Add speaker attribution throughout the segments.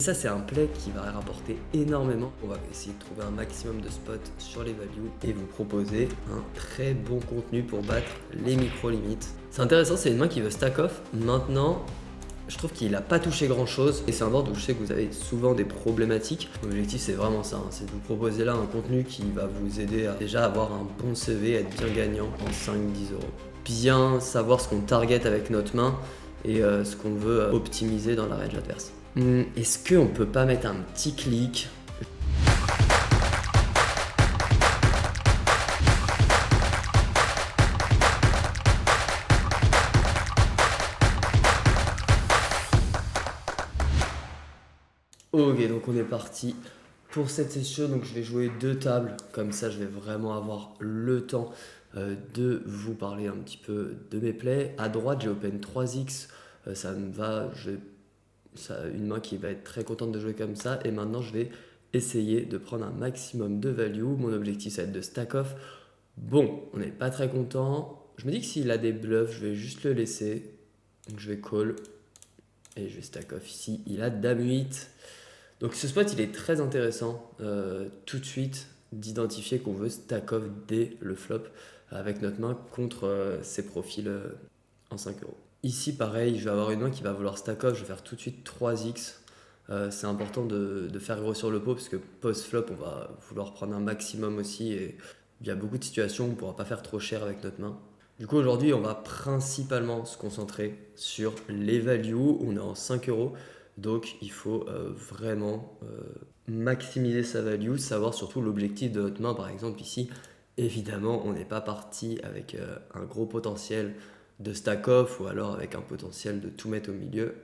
Speaker 1: Ça, c'est un play qui va rapporter énormément. On va essayer de trouver un maximum de spots sur les values et vous proposer un très bon contenu pour battre les micro-limites. C'est intéressant, c'est une main qui veut stack off. Maintenant, je trouve qu'il n'a pas touché grand chose et c'est un board où je sais que vous avez souvent des problématiques. L'objectif, c'est vraiment ça, c'est de vous proposer là un contenu qui va vous aider à déjà avoir un bon CV, être bien gagnant en 5-10 euros. Bien savoir ce qu'on target avec notre main et ce qu'on veut optimiser dans la range adverse. Est-ce qu'on peut pas mettre un petit clic ? Ok, donc on est parti pour cette session. Donc je vais jouer 2 tables, comme ça je vais vraiment avoir le temps de vous parler un petit peu de mes plays. À droite, j'ai open 3x, ça me va, une main qui va être très contente de jouer comme ça. Et maintenant, je vais essayer de prendre un maximum de value. Mon objectif, ça va être de stack off. Bon, on n'est pas très content. Je me dis que s'il a des bluffs, je vais juste le laisser. Donc je vais call et je vais stack off ici. Il a dame 8. Donc ce spot, il est très intéressant tout de suite d'identifier qu'on veut stack off dès le flop avec notre main contre ses profils en 5 euros. Ici, pareil, je vais avoir une main qui va vouloir stack off, je vais faire tout de suite 3x. C'est important de faire grossir le pot parce que post-flop, on va vouloir prendre un maximum aussi et il y a beaucoup de situations où on ne pourra pas faire trop cher avec notre main. Du coup, aujourd'hui, on va principalement se concentrer sur les values. On est en 5 euros, donc il faut vraiment maximiser sa value, savoir surtout l'objectif de notre main. Par exemple, ici, évidemment, on n'est pas parti avec un gros potentiel de stack off ou alors avec un potentiel de tout mettre au milieu.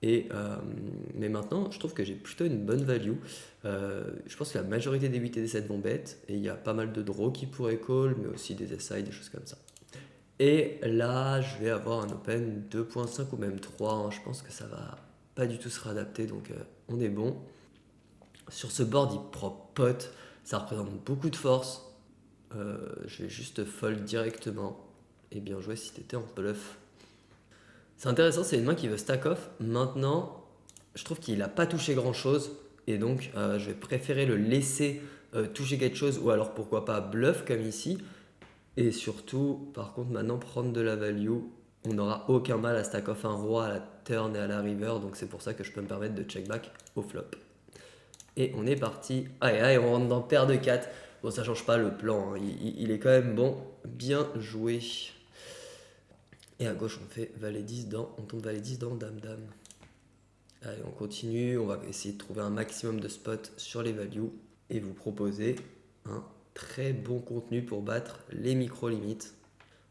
Speaker 1: Mais maintenant, je trouve que j'ai plutôt une bonne value. Je pense que la majorité des 8 et des 7 vont bet et il y a pas mal de draws qui pourraient call, mais aussi des SI, des choses comme ça. Et là, je vais avoir un open 2.5 ou même 3. Hein. Je pense que ça va pas du tout se réadapter, donc on est bon. Sur ce board, il prend pot. Ça représente beaucoup de force. Je vais juste fold directement. Et bien joué si t'étais en bluff. C'est intéressant, c'est une main qui veut stack off. Maintenant, je trouve qu'il n'a pas touché grand chose. Et donc, je vais préférer le laisser toucher quelque chose. Ou alors, pourquoi pas bluff comme ici. Et surtout, par contre, maintenant, prendre de la value. On n'aura aucun mal à stack off un roi à la turn et à la river. Donc, c'est pour ça que je peux me permettre de check back au flop. Et on est parti. Et on rentre dans paire de 4. Bon, ça change pas le plan. Hein. Il est quand même bon. Bien joué. Et à gauche, on fait valet 10 on tombe valet 10 dans dame dame. Allez, on continue. On va essayer de trouver un maximum de spots sur les values et vous proposer un très bon contenu pour battre les micro-limites.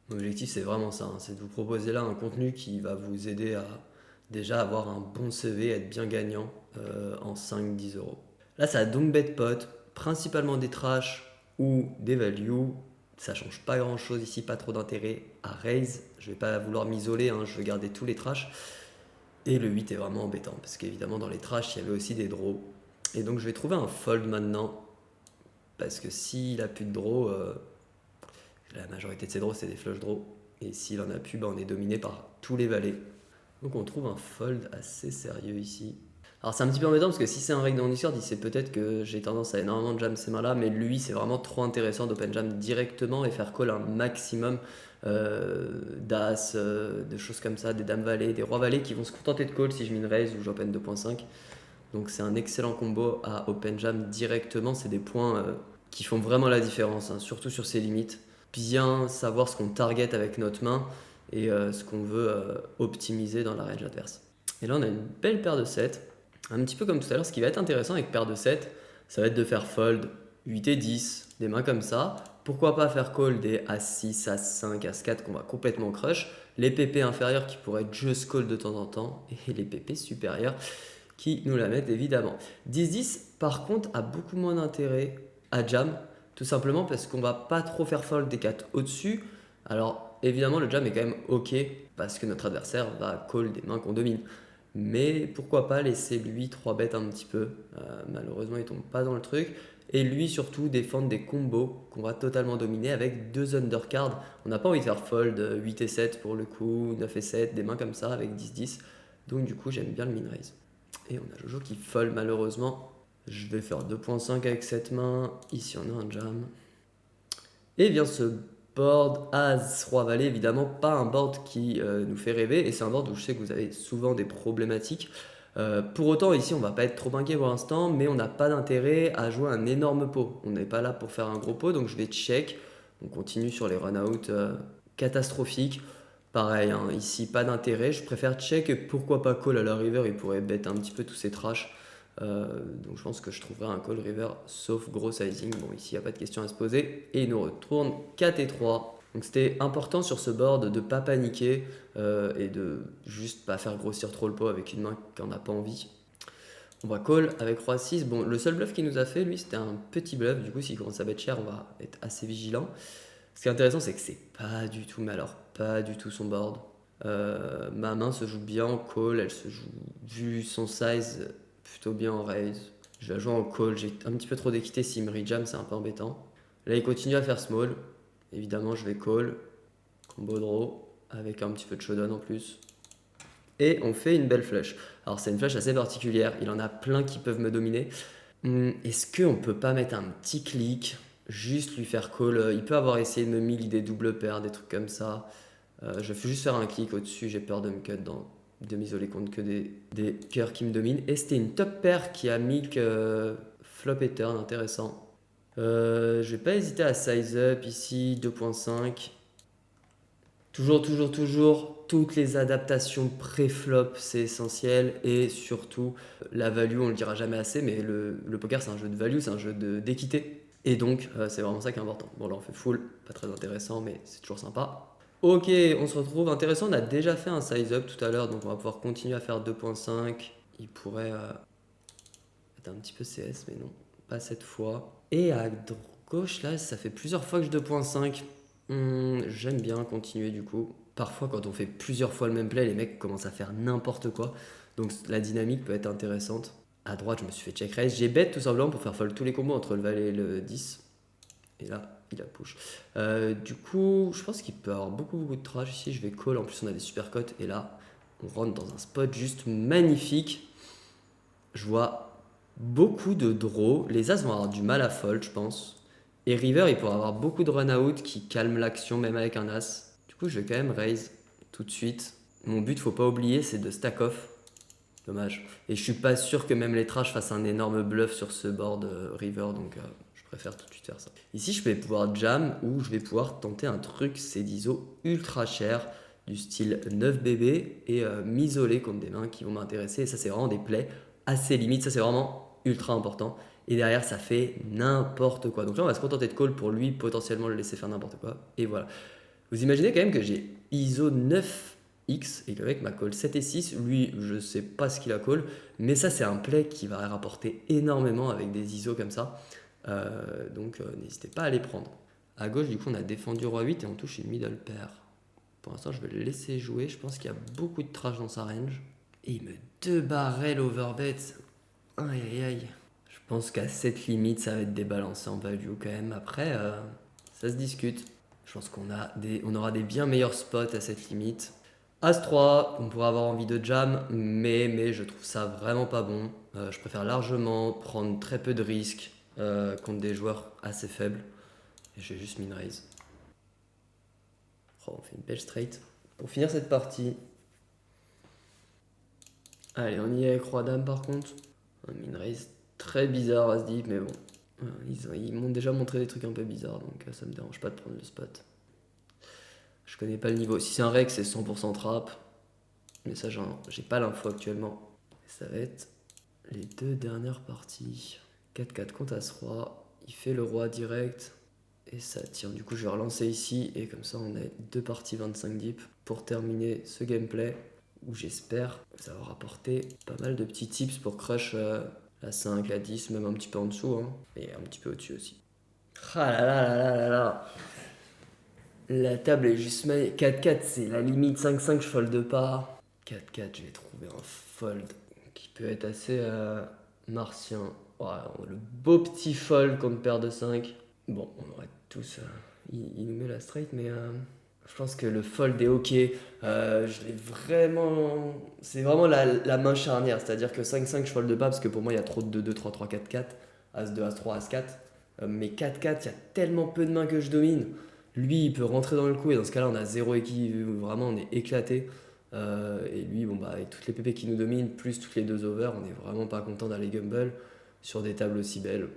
Speaker 1: Mon objectif, c'est vraiment ça. C'est de vous proposer là un contenu qui va vous aider à déjà avoir un bon CV, être bien gagnant en 5-10 euros. Là, ça a donc bet pot, principalement des trash ou des values. Ça change pas grand chose ici, pas trop d'intérêt à raise. Je vais pas vouloir m'isoler, je veux garder tous les trash. Et le 8 est vraiment embêtant parce qu'évidemment dans les trash il y avait aussi des draws. Et donc je vais trouver un fold maintenant parce que s'il a plus de draws, la majorité de ses draws c'est des flush draws. Et s'il en a plus, on est dominé par tous les valets. Donc on trouve un fold assez sérieux ici. Alors c'est un petit peu embêtant parce que si c'est un règle dans Discord, il sait peut-être que j'ai tendance à énormément jam ces mains-là, mais lui c'est vraiment trop intéressant d'open jam directement et faire call un maximum d'as, de choses comme ça, des dames valets, des rois valets qui vont se contenter de call si je mine raise ou j'open 2.5. Donc c'est un excellent combo à open jam directement, c'est des points qui font vraiment la différence, surtout sur ses limites. Bien savoir ce qu'on target avec notre main et ce qu'on veut optimiser dans la range adverse. Et là on a une belle paire de 7. Un petit peu comme tout à l'heure, ce qui va être intéressant avec paire de 7, ça va être de faire fold 8 et 10, des mains comme ça. Pourquoi pas faire call des As6, As5, As4 qu'on va complètement crush. Les PP inférieurs qui pourraient être just call de temps en temps. Et les PP supérieurs qui nous la mettent évidemment. 10-10 par contre a beaucoup moins d'intérêt à jam. Tout simplement parce qu'on va pas trop faire fold des 4 au-dessus. Alors évidemment le jam est quand même ok parce que notre adversaire va call des mains qu'on domine. Mais pourquoi pas laisser lui 3 bêtes un petit peu. Malheureusement il tombe pas dans le truc. Et lui surtout défendre des combos qu'on va totalement dominer avec 2 undercards. On n'a pas envie de faire fold 8 et 7 pour le coup, 9 et 7, des mains comme ça avec 10-10. Donc du coup j'aime bien le min raise. Et on a Jojo qui fold malheureusement. Je vais faire 2.5 avec cette main. Ici on a un jam. Et vient ce board As-Roi Valet, évidemment pas un board qui nous fait rêver. Et c'est un board où je sais que vous avez souvent des problématiques. Pour autant, ici, on va pas être trop inquiet pour l'instant, mais on n'a pas d'intérêt à jouer un énorme pot. On n'est pas là pour faire un gros pot, donc je vais check. On continue sur les run-out catastrophiques. Pareil, hein, ici, pas d'intérêt. Je préfère check et pourquoi pas call à la river. Il pourrait bet un petit peu tous ces trash. Donc je pense que je trouverai un call river sauf gros sizing. Bon, ici, il n'y a pas de question à se poser. Et il nous retourne 4 et 3. Donc c'était important sur ce board de ne pas paniquer et de juste pas faire grossir trop le pot avec une main qu'on n'a pas envie. On va call avec Roi 6. Bon, le seul bluff qu'il nous a fait, lui, c'était un petit bluff. Du coup, s'il commence à bet cher, on va être assez vigilant. Ce qui est intéressant, c'est que c'est pas du tout, mais alors pas du tout son board. Ma main se joue bien en call, elle se joue, vu son size, plutôt bien en raise. Je vais la jouer en call, j'ai un petit peu trop d'équité, s'il me rejam, c'est un peu embêtant. Là, il continue à faire small. Évidemment, je vais call, combo draw, avec un petit peu de showdown en plus. Et on fait une belle flush. Alors, c'est une flush assez particulière, il en a plein qui peuvent me dominer. Est-ce qu'on peut pas mettre un petit clic, juste lui faire call? Il peut avoir essayé de me mill des double paires, des trucs comme ça. Je vais juste faire un clic au-dessus, j'ai peur de me cut de m'isoler contre que des cœurs qui me dominent. Et c'était une top paire qui a milk flop et turn, intéressant. Je vais pas hésiter à size up ici, 2.5. Toujours, toutes les adaptations pré-flop, c'est essentiel. Et surtout, la value, on le dira jamais assez, mais le poker, c'est un jeu de value, c'est un jeu d'équité. Et donc, c'est vraiment ça qui est important. Bon, là, on fait full, pas très intéressant, mais c'est toujours sympa. Ok, on se retrouve. Intéressant, on a déjà fait un size up tout à l'heure, donc on va pouvoir continuer à faire 2.5. Il pourrait être un petit peu CS, mais non, pas cette fois. Et à gauche, là, ça fait plusieurs fois que je 2.5. J'aime bien continuer du coup. Parfois, quand on fait plusieurs fois le même play, les mecs commencent à faire n'importe quoi. Donc la dynamique peut être intéressante. À droite, je me suis fait check raise. J'ai bet tout simplement pour faire fold tous les combos entre le valet et le 10. Et là, il a push. Du coup, je pense qu'il peut avoir beaucoup de trash ici. Je vais call. En plus, on a des super cotes. Et là, on rentre dans un spot juste magnifique. Je vois beaucoup de draws. Les as vont avoir du mal à fold, je pense. Et river, il pourra avoir beaucoup de run-out qui calment l'action, même avec un as. Du coup, je vais quand même raise tout de suite. Mon but, faut pas oublier, c'est de stack off. Dommage. Et je suis pas sûr que même les trash fassent un énorme bluff sur ce board river, donc je préfère tout de suite faire ça. Ici, je vais pouvoir jam ou je vais pouvoir tenter un truc, c'est d'ISO ultra cher, du style 9BB et m'isoler contre des mains qui vont m'intéresser. Et ça, c'est vraiment des plays assez limites. Ça, c'est vraiment ultra important. Et derrière, ça fait n'importe quoi. Donc là, on va se contenter de call pour lui, potentiellement le laisser faire n'importe quoi. Et voilà. Vous imaginez quand même que j'ai ISO 9X et que le mec m'a call 7 et 6. Lui, je sais pas ce qu'il a call, mais ça, c'est un play qui va rapporter énormément avec des ISO comme ça. Donc, n'hésitez pas à les prendre. À gauche, du coup, on a défendu roi 8 et on touche une middle pair. Pour l'instant, je vais le laisser jouer. Je pense qu'il y a beaucoup de trash dans sa range. Et il me débarrait l'overbet. Aïe aïe aïe. Je pense qu'à cette limite, ça va être débalancé en value quand même. Après, ça se discute. Je pense on aura des bien meilleurs spots à cette limite. As-3, on pourrait avoir envie de jam, mais je trouve ça vraiment pas bon. Je préfère largement prendre très peu de risques contre des joueurs assez faibles. Et je vais juste min raise. Oh, on fait une belle straight. Pour finir cette partie. Allez, on y est avec Roi-Dame par contre. Un min raise très bizarre à se dire, mais bon. Ils m'ont déjà montré des trucs un peu bizarres, donc ça me dérange pas de prendre le spot. Je connais pas le niveau. Si c'est un rec, c'est 100% trap. Mais ça, j'ai pas l'info actuellement. Ça va être les deux dernières parties. 4-4 contre As-Roi. Il fait le roi direct. Et ça tire. Du coup, je vais relancer ici. Et comme ça, on a deux parties 25 deep pour terminer ce gameplay. Où j'espère que ça va rapporter pas mal de petits tips pour crush la 5, la 10, même un petit peu en dessous. Hein, et un petit peu au-dessus aussi. Ah là là là là là là. La table est juste magnifique. 4-4, c'est la limite. 5-5, je fold pas. 4-4, je vais trouver un fold qui peut être assez martien. Ouais, le beau petit fold contre paire de 5. Bon, on aurait tous. Il nous met la straight, mais Je pense que le fold est ok. Je l'ai vraiment. C'est vraiment la main charnière. C'est-à-dire que 5-5, je fold pas parce que pour moi, il y a trop de 2-2, 3-3, 4-4. As-2, As-3, As-4. Mais 4-4, il y a tellement peu de mains que je domine. Lui, il peut rentrer dans le coup et dans ce cas-là, on a zéro équipe. Vraiment, on est éclaté. Et lui, bon, bah, avec toutes les pépés qui nous dominent, plus toutes les deux over, on est vraiment pas content d'aller gamble sur des tables aussi belles.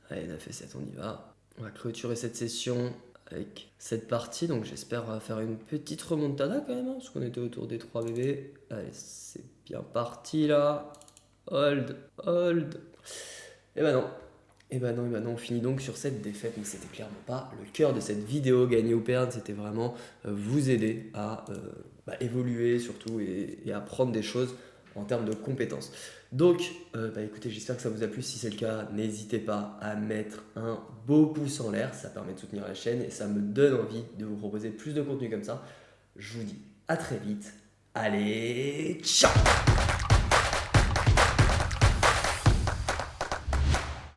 Speaker 1: Allez, 9 et 7, on y va. On va clôturer cette session avec cette partie. Donc j'espère on va faire une petite remontada quand même, hein, parce qu'on était autour des 3 bébés. Allez, c'est bien parti là. Hold, hold. Et bah non. Et bah non, on finit donc sur cette défaite, mais c'était clairement pas le cœur de cette vidéo. Gagner ou perdre, c'était vraiment vous aider à évoluer surtout et apprendre des choses en termes de compétences. Donc, écoutez, j'espère que ça vous a plu. Si c'est le cas, n'hésitez pas à mettre un beau pouce en l'air. Ça permet de soutenir la chaîne et ça me donne envie de vous proposer plus de contenu comme ça. Je vous dis à très vite. Allez, ciao!